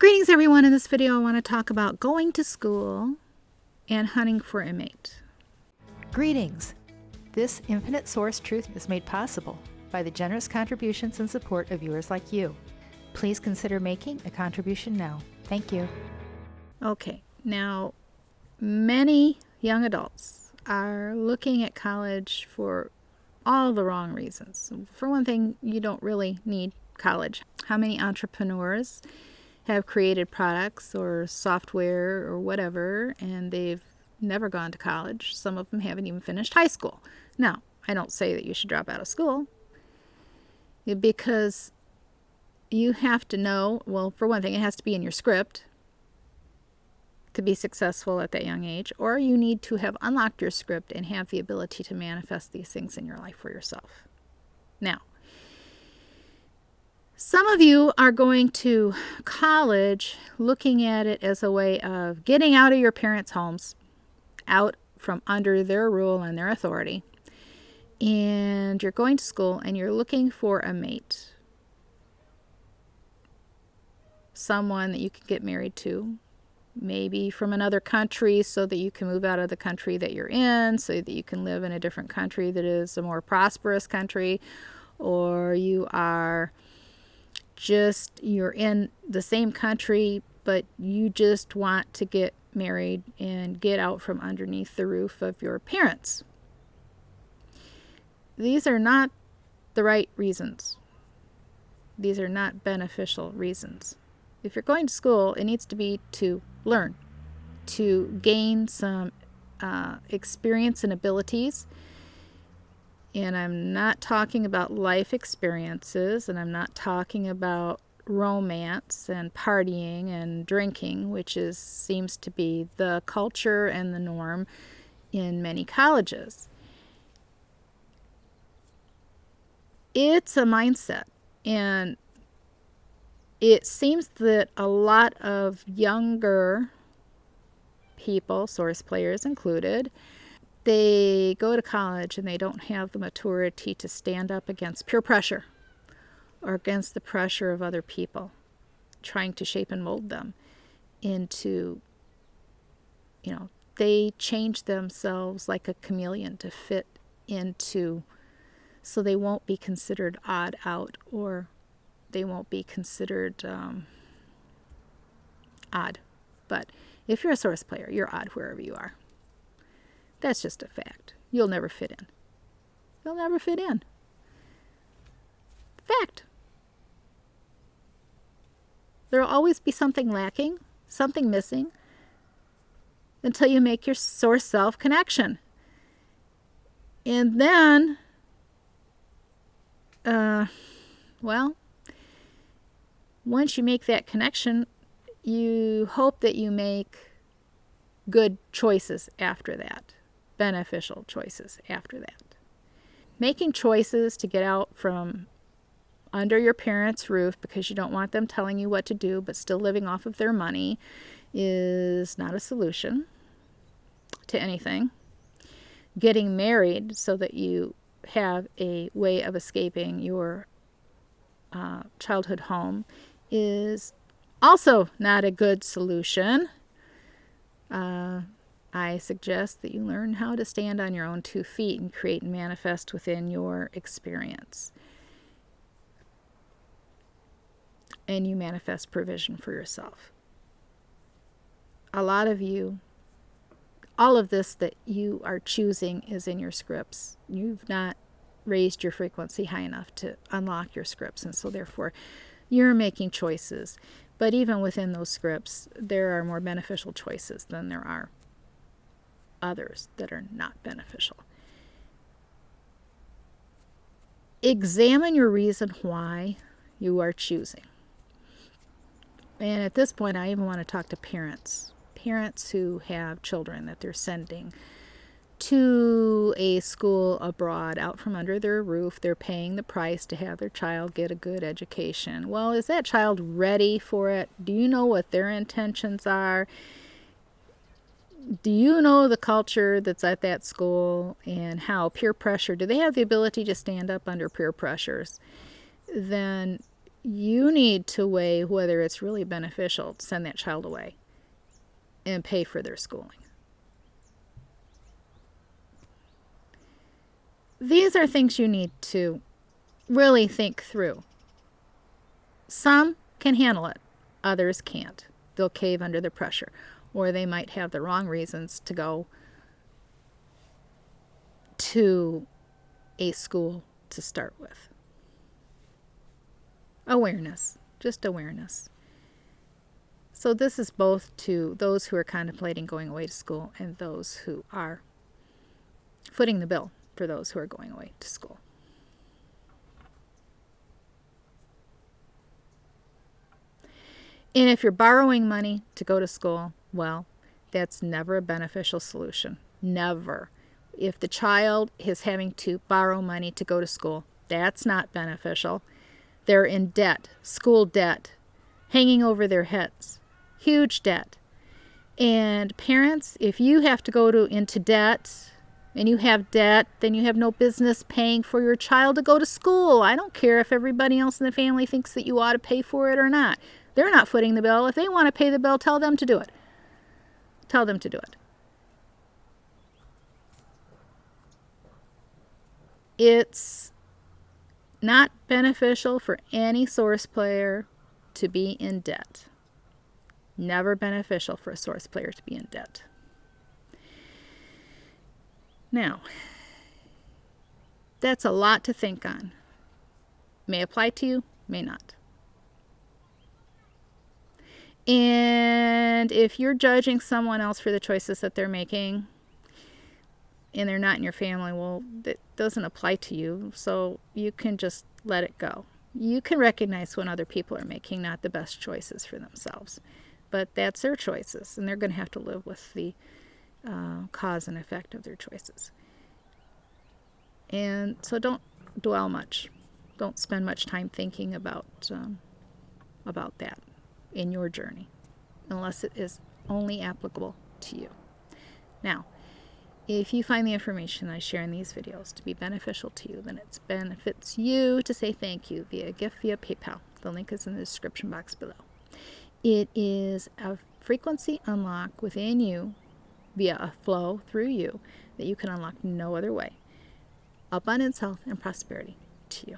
Greetings everyone. In this video I want to talk about going to school and hunting for a mate. Greetings! This infinite source truth is made possible by the generous contributions and support of viewers like you. Please consider making a contribution now. Thank you. Okay, now many young adults are looking at college for all the wrong reasons. For one thing, you don't really need college. How many entrepreneurs have created products or software or whatever, and they've never gone to college? Some of them haven't even finished high school. Now, I don't say that you should drop out of school, because you have to know, well, for one thing, it has to be in your script to be successful at that young age, or you need to have unlocked your script and have the ability to manifest these things in your life for yourself. Now, some of you are going to college looking at it as a way of getting out of your parents' homes, out from under their rule and their authority, and you're going to school and you're looking for a mate, someone that you can get married to, maybe from another country so that you can move out of the country that you're in, so that you can live in a different country that is a more prosperous country, or you're in the same country, but you just want to get married and get out from underneath the roof of your parents. These are not the right reasons. These are not beneficial reasons. If you're going to school, it needs to be to learn, to gain some experience and abilities. And I'm not talking about life experiences, and I'm not talking about romance and partying and drinking, which seems to be the culture and the norm in many colleges. It's a mindset, and it seems that a lot of younger people, source players included, they go to college and they don't have the maturity to stand up against peer pressure or against the pressure of other people trying to shape and mold them into, they change themselves like a chameleon to fit into, so they won't be considered odd out, or they won't be considered odd. But if you're a source player, you're odd wherever you are. That's just a fact. You'll never fit in. You'll never fit in. Fact. There'll always be something lacking, something missing, until you make your source self connection. And then, once you make that connection, you hope that you make good choices after that. Beneficial choices after that. Making choices to get out from under your parents' roof because you don't want them telling you what to do, but still living off of their money, is not a solution to anything. Getting married so that you have a way of escaping your childhood home is also not a good solution. I suggest that you learn how to stand on your own 2 feet and create and manifest within your experience. And you manifest provision for yourself. A lot of you, all of this that you are choosing is in your scripts. You've not raised your frequency high enough to unlock your scripts, and so therefore you're making choices. But even within those scripts, there are more beneficial choices than there are others that are not beneficial. Examine your reason why you are choosing. And at this point, I even want to talk to parents who have children that they're sending to a school abroad, out from under their roof. They're paying the price to have their child get a good education. Well, is that child ready for it? Do you know what their intentions are? Do you know the culture that's at that school and how peer pressure, do they have the ability to stand up under peer pressures? Then you need to weigh whether it's really beneficial to send that child away and pay for their schooling. These are things you need to really think through. Some can handle it, others can't. They'll cave under the pressure, or they might have the wrong reasons to go to a school to start with. Awareness, just awareness. So this is both to those who are contemplating going away to school and those who are footing the bill for those who are going away to school. And if you're borrowing money to go to school, well, that's never a beneficial solution. Never. If the child is having to borrow money to go to school, that's not beneficial. They're in debt, school debt, hanging over their heads, huge debt. And parents, if you have to go into debt and you have debt, then you have no business paying for your child to go to school. I don't care if everybody else in the family thinks that you ought to pay for it or not. They're not footing the bill. If they want to pay the bill, tell them to do it. Tell them to do it. It's not beneficial for any source player to be in debt. Never beneficial for a source player to be in debt. Now, that's a lot to think on. May apply to you, may not. And if you're judging someone else for the choices that they're making and they're not in your family, well, that doesn't apply to you, so you can just let it go. You can recognize when other people are making not the best choices for themselves, but that's their choices, and they're going to have to live with the cause and effect of their choices. And so don't dwell much. Don't spend much time thinking about that in your journey, unless it is only applicable to you. Now, if you find the information I share in these videos to be beneficial to you, then it benefits you to say thank you via gift via PayPal. The link is in the description box below. It is a frequency unlock within you via a flow through you that you can unlock no other way. Abundance, health, and prosperity to you.